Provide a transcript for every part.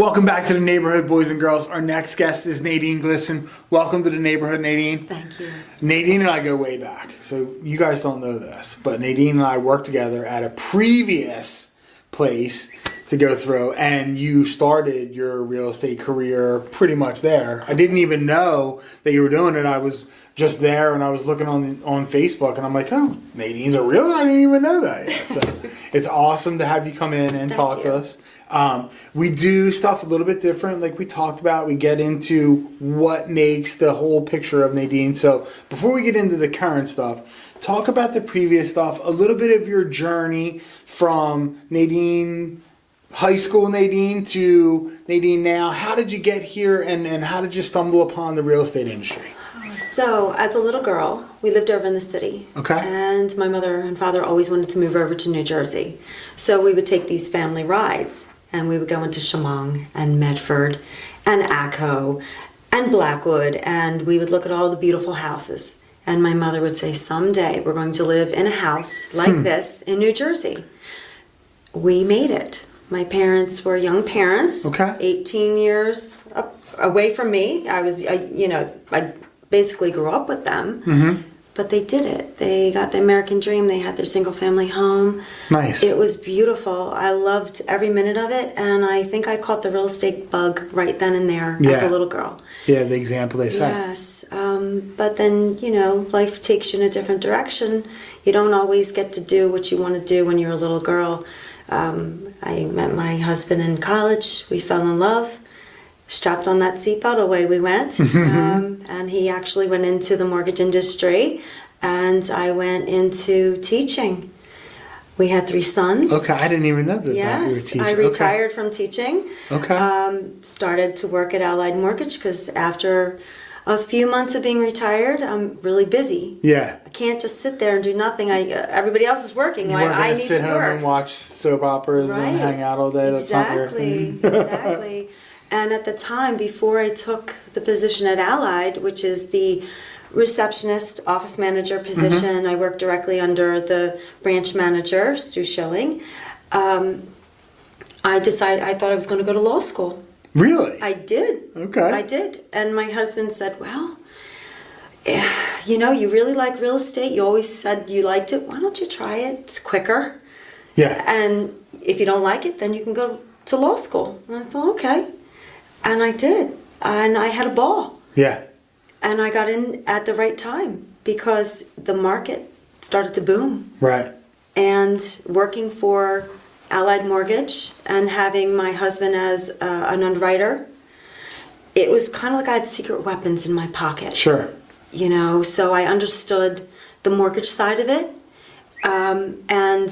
Welcome back to the neighborhood, boys and girls. Our next guest is Nadine Glisson. Welcome to the neighborhood, Nadine. Thank you. Nadine and I go way back, so you guys don't know this, but Nadine and I worked together at a previous place to go through, and you started your real estate career pretty much there. I didn't even know that you were doing it. I was just there, and I was looking on Facebook, and I'm like, oh, Nadine's a realtor? I didn't even know that yet. So it's awesome to have you come in and talk to us. We do stuff a little bit different, like we talked about. We get into what makes the whole picture of Nadine. So before we get into the current stuff, talk about the previous stuff, a little bit of your journey from Nadine, high school Nadine, to Nadine now. How did you get here, and how did you stumble upon the real estate industry? So, as a little girl, we lived over in the city. Okay. And my mother and father always wanted to move over to New Jersey. So we would take these family rides, and we would go into Chemung and Medford and Acco and Blackwood, and we would look at all the beautiful houses. And my mother would say, someday we're going to live in a house like this in New Jersey. We made it. My parents were young parents, 18 years away from me. I basically grew up with them, but they did it. They got the American dream. They had their single family home. Nice. It was beautiful. I loved every minute of it, and I think I caught the real estate bug right then and there as a little girl. Yeah, the example they set. Yes, but then, life takes you in a different direction. You don't always get to do what you want to do when you're a little girl. I met my husband in college. We fell in love. Strapped on that seatbelt, away we went. And he actually went into the mortgage industry, and I went into teaching. We had 3 sons. Okay, I didn't even know that. Yes, you were teaching. I retired from teaching. Okay. Started to work at Allied Mortgage because after a few months of being retired, I'm really busy. Yeah. I can't just sit there and do nothing. Everybody else is working. You weren't I need to sit home and watch soap operas and hang out all day. That's not your thing. Exactly. And at the time, before I took the position at Allied, which is the receptionist, office manager position, I worked directly under the branch manager, Stu Schilling. I thought I was going to go to law school. Really? I did. Okay. I did. And my husband said, well, you really like real estate. You always said you liked it. Why don't you try it? It's quicker. Yeah. And if you don't like it, then you can go to law school. And I thought, okay. And I did. And I had a ball. Yeah. And I got in at the right time because the market started to boom. Right. And working for Allied Mortgage and having my husband as an underwriter, it was kind of like I had secret weapons in my pocket. Sure. So I understood the mortgage side of it. And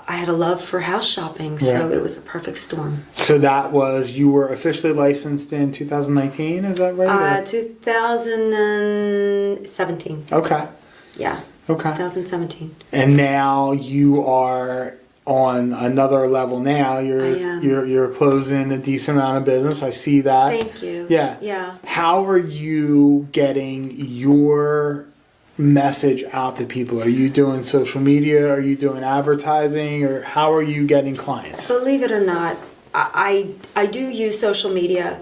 I had a love for house shopping, so it was a perfect storm. So you were officially licensed in 2019, is that right? 2017. Okay. Yeah. Okay. 2017. And now you are on another level now. You're closing a decent amount of business. I see that. Thank you. Yeah. Yeah. How are you getting your message out to people? Are you doing social media? Are you doing advertising? Or how are you getting clients? Believe it or not, I do use social media.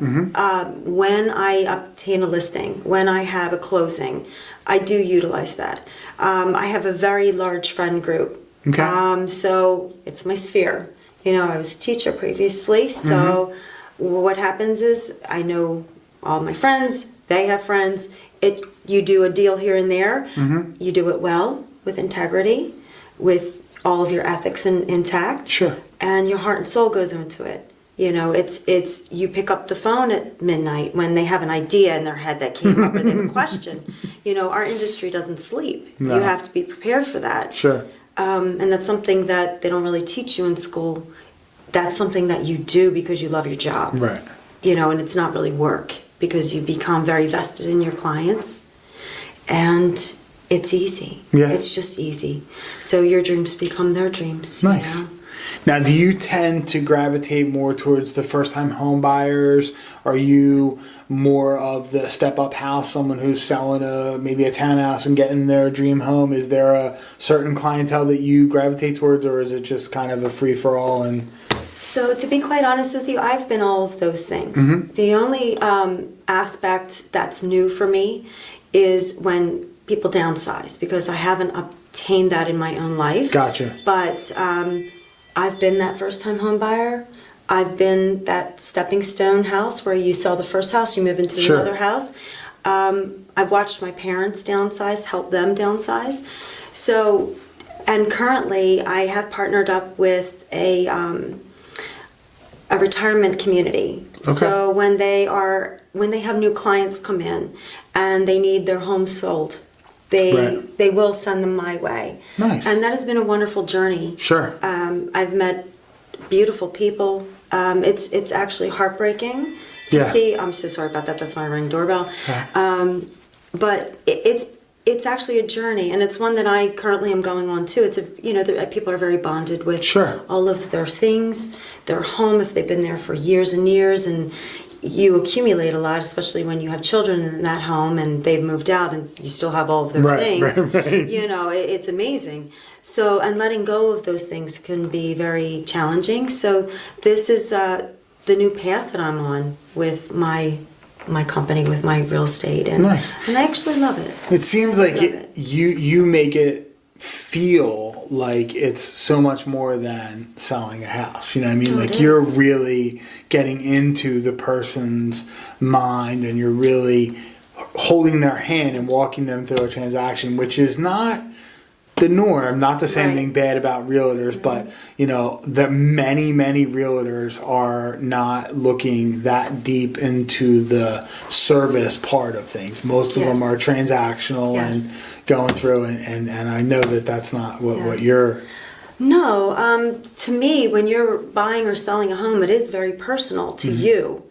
When I obtain a listing, when I have a closing, I do utilize that. I have a very large friend group. Okay. So it's my sphere. I was a teacher previously, so what happens is I know all my friends, they have friends. You do a deal here and there. You do it well, with integrity, with all of your ethics intact. Sure. And your heart and soul goes into it. It's you pick up the phone at midnight when they have an idea in their head that came up or they have a question. Our industry doesn't sleep. No. You have to be prepared for that. Sure. And that's something that they don't really teach you in school. That's something that you do because you love your job. Right. And it's not really work, because you become very vested in your clients, and it's easy. Yeah. It's just easy. So your dreams become their dreams. Nice. Now, do you tend to gravitate more towards the first-time home buyers? Are you more of the step-up house, someone who's selling maybe a townhouse and getting their dream home? Is there a certain clientele that you gravitate towards, or is it just kind of a free-for-all? And So to be quite honest with you, I've been all of those things. The only aspect that's new for me is when people downsize, because I haven't obtained that in my own life. Gotcha. But I've been that first-time home buyer. I've been that stepping stone house where you sell the first house, you move into Sure. another house. I've watched my parents downsize, help them downsize. So, and currently I have partnered up with a retirement community. Okay. So when they have new clients come in and they need their home sold, they will send them my way. Nice. And that has been a wonderful journey. Sure. I've met beautiful people. It's actually heartbreaking to Yeah. see. I'm so sorry about that. That's my Ring doorbell. Okay. But it's actually a journey, and it's one that I currently am going on too. It's people are very bonded with Sure. all of their things, their home if they've been there for years and years, and you accumulate a lot, especially when you have children in that home and they've moved out and you still have all of their things. Right. It's amazing. So, and letting go of those things can be very challenging. So this is the new path that I'm on with my company, with my real estate, and Nice. and I actually love it. It seems like Love it. you make it feel like it's so much more than selling a house. You know what I mean? Oh, Like it you're is. really getting into the person's mind, and you're really holding their hand and walking them through a transaction, which is not the norm. Not to say Right. anything bad about realtors, but that many realtors are not looking that deep into the service part of things. Most of Yes. them are transactional Yes. and going through, and I know that that's not what Yeah. you're. No, to me, when you're buying or selling a home, it is very personal to you,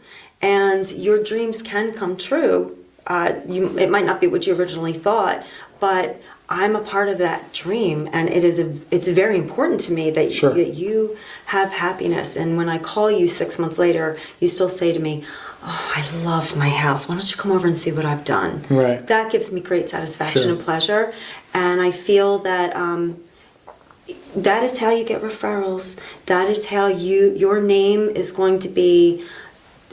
and your dreams can come true. It might not be what you originally thought, but I'm a part of that dream, and it's very important to me that, Sure. that you have happiness. And when I call you 6 months later, you still say to me, "Oh, I love my house. Why don't you come over and see what I've done?" Right. That gives me great satisfaction Sure. and pleasure, and I feel that that is how you get referrals. That is how your name is going to be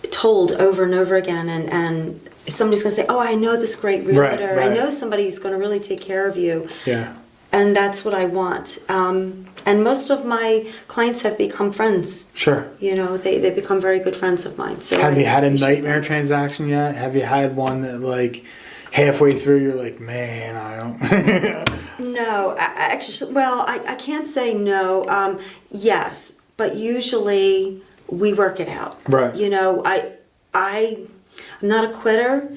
told over and over again, and somebody's going to say, "Oh, I know this great realtor. Right. I know somebody who's going to really take care of you." Yeah. And that's what I want. And most of my clients have become friends. Sure. They become very good friends of mine. So Have you had a appreciate nightmare that. transaction yet? Have you had one that like halfway through you're like, man, I don't. No, actually, well, I can't say no. Yes, but usually we work it out. Right. I'm not a quitter.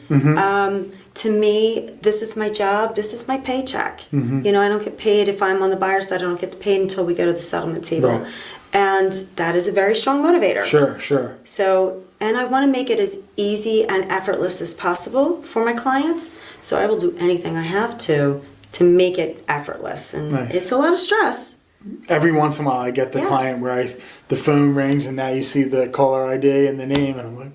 To me, this is my job. This is my paycheck. I don't get paid if I'm on the buyer side. I don't get paid until we go to the settlement table. Right. And that is a very strong motivator. Sure. So, and I want to make it as easy and effortless as possible for my clients. So I will do anything I have to make it effortless. And Nice. it's a lot of stress. Every once in a while I get the Yeah. client where the phone rings and now you see the caller ID and the name, and I'm like,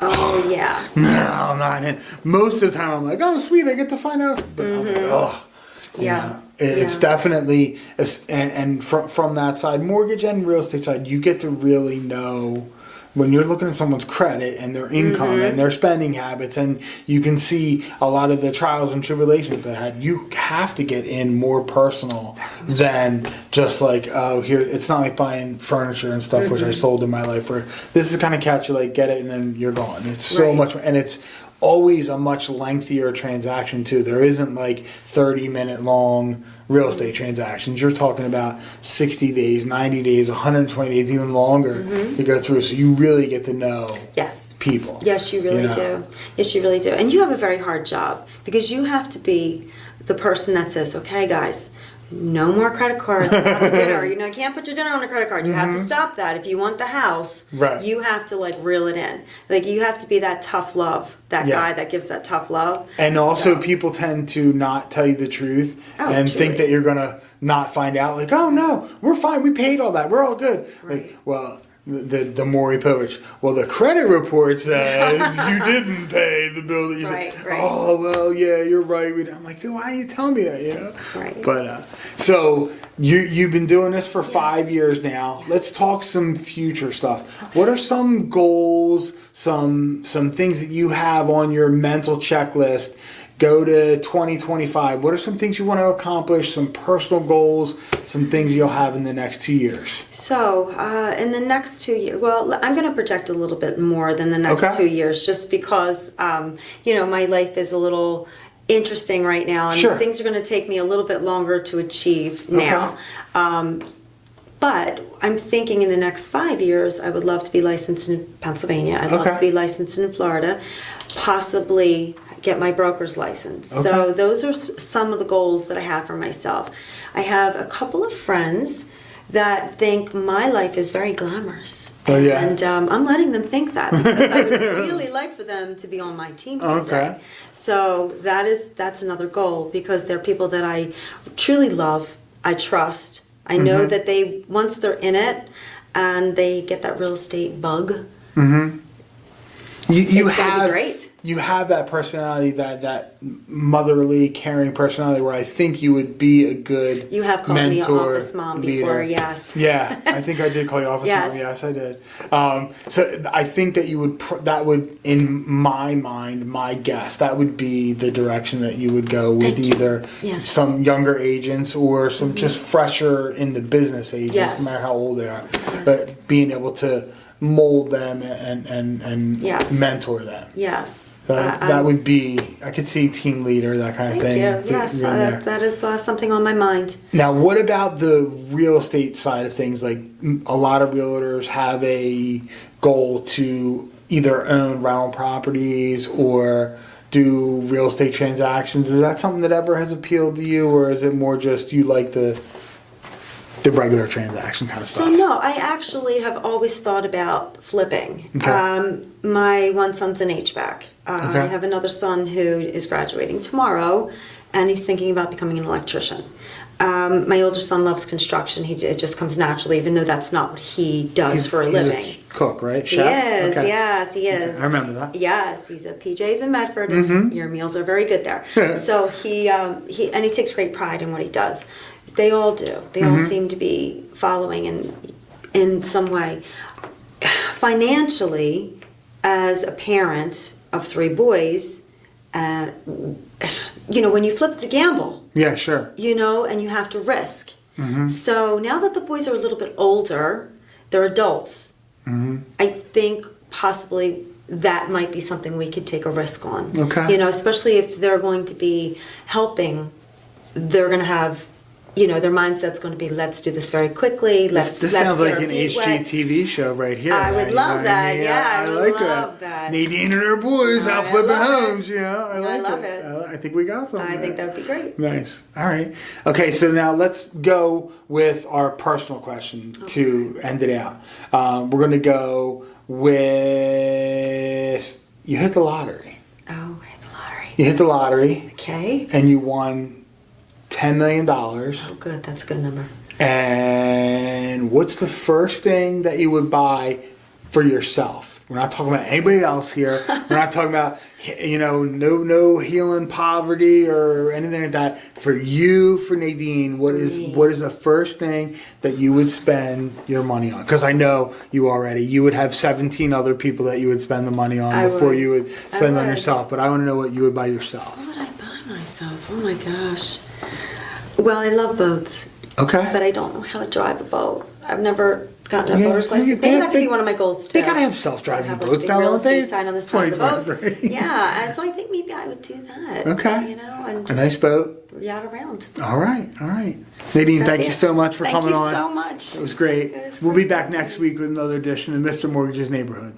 Oh, yeah. no, I'm not in. Most of the time I'm like, oh, sweet, I get to find out. But I'm like, oh. Yeah. It's Yeah. definitely, and from that side, mortgage and real estate side, you get to really know when you're looking at someone's credit and their income and their spending habits, and you can see a lot of the trials and tribulations they had. You have to get in more personal than just like, oh, here. It's not like buying furniture and stuff, which I sold in my life, where this is the kind of couch you like, get it and then you're gone. It's so Right. much, and it's always a much lengthier transaction too. There isn't like 30-minute long real estate transactions. You're talking about 60 days, 90 days, 120 days, even longer to go through. So you really get to know Yes. people. Yes, you really do. Yes, you really do. And you have a very hard job because you have to be the person that says, okay, guys, no more credit cards after dinner. You can't put your dinner on a credit card. You have to stop that. If you want the house, Right. you have to reel it in. You have to be that tough love, that guy that gives that tough love. And also, people tend to not tell you the truth and truly. think that you're gonna not find out. Oh no, we're fine. We paid all that. We're all good. Right. The Maury Povich. Well, the credit report says you didn't pay the bill that you Right. said. Oh well, yeah, you're right. I'm like, why are you telling me that? Right. But so you've been doing this for 5 years now. Yes. Let's talk some future stuff. Okay. What are some goals? Some things that you have on your mental checklist? Go to 2025. What are some things you want to accomplish? Some personal goals, some things you'll have in the next 2 years. So, in the next 2 years, well, I'm going to project a little bit more than the next 2 years, just because, my life is a little interesting right now, and things are going to take me a little bit longer to achieve now. But I'm thinking in the next 5 years, I would love to be licensed in Pennsylvania. I'd love to be licensed in Florida, possibly get my broker's license. Okay. So those are some of the goals that I have for myself. I have a couple of friends that think my life is very glamorous. And I'm letting them think that, because I would really like for them to be on my team someday. Okay. So that's another goal, because they're people that I truly love, I trust. I know that once they're in it and they get that real estate bug, it's going to be great. You have that personality, that motherly, caring personality, where I think you would be a good You have called me office mom before, yes. Yeah, I think I did call you office mom. Yes, I did. So I think that you would, that would, in my mind, my guess, that would be the direction that you would go with either some younger agents or some just fresher in the business agents, no matter how old they are. But being able to mold them and mentor them. Yes. That would be, I could see team leader, that kind of thing. Thank you. Yes, that is something on my mind. Now, what about the real estate side of things? Like, a lot of realtors have a goal to either own rental properties or do real estate transactions. Is that something that ever has appealed to you, or is it more just you like the regular transaction kind of stuff? So no, I actually have always thought about flipping. Okay. My one son's an HVAC. I have another son who is graduating tomorrow, and he's thinking about becoming an electrician. My older son loves construction. It just comes naturally, even though that's not what he does for a living. He's a cook, right? Chef? He is, yes, he is. I remember that. Yes, he's at PJ's in Medford, and your meals are very good there. So he takes great pride in what he does. They all do. They all seem to be following in some way. Financially, as a parent of 3 boys, when you flip, it's a gamble. Yeah, sure. And you have to risk. So now that the boys are a little bit older, they're adults, I think possibly that might be something we could take a risk on. Okay. Especially if they're going to be helping, they're going to have, their mindset's going to be, let's do this very quickly. This sounds like an HGTV show right here. I would love that. Yeah, I would love that. Nadine and her boys out flipping homes. I love it. I think we got something. I think that would be great. Nice. All right. Okay, so now let's go with our personal question to end it out. We're going to go with, you hit the lottery. Oh, hit the lottery. You hit the lottery. Okay. And you won $10 million. Oh, good. That's a good number. And what's the first thing that you would buy for yourself? We're not talking about anybody else here. We're not talking about, no healing poverty or anything like that. For you, for Nadine, what is the first thing that you would spend your money on? Because I know you would have 17 other people that you would spend the money on before you would spend on yourself. But I want to know what you would buy yourself. What would I buy myself? Oh my gosh. Well, I love boats. Okay. But I don't know how to drive a boat. I've never gotten a boater's license. Maybe that could be one of my goals too. They gotta have self-driving boats now. Real estate sign on the side of the boat. Yeah, so I think maybe I would do that. Okay. And just a nice boat. Yacht around. All right. Nadine, thank you so much for coming on. Thank you so much. It was great. We'll be back next week with another edition of Mr. Mortgage's Neighborhood.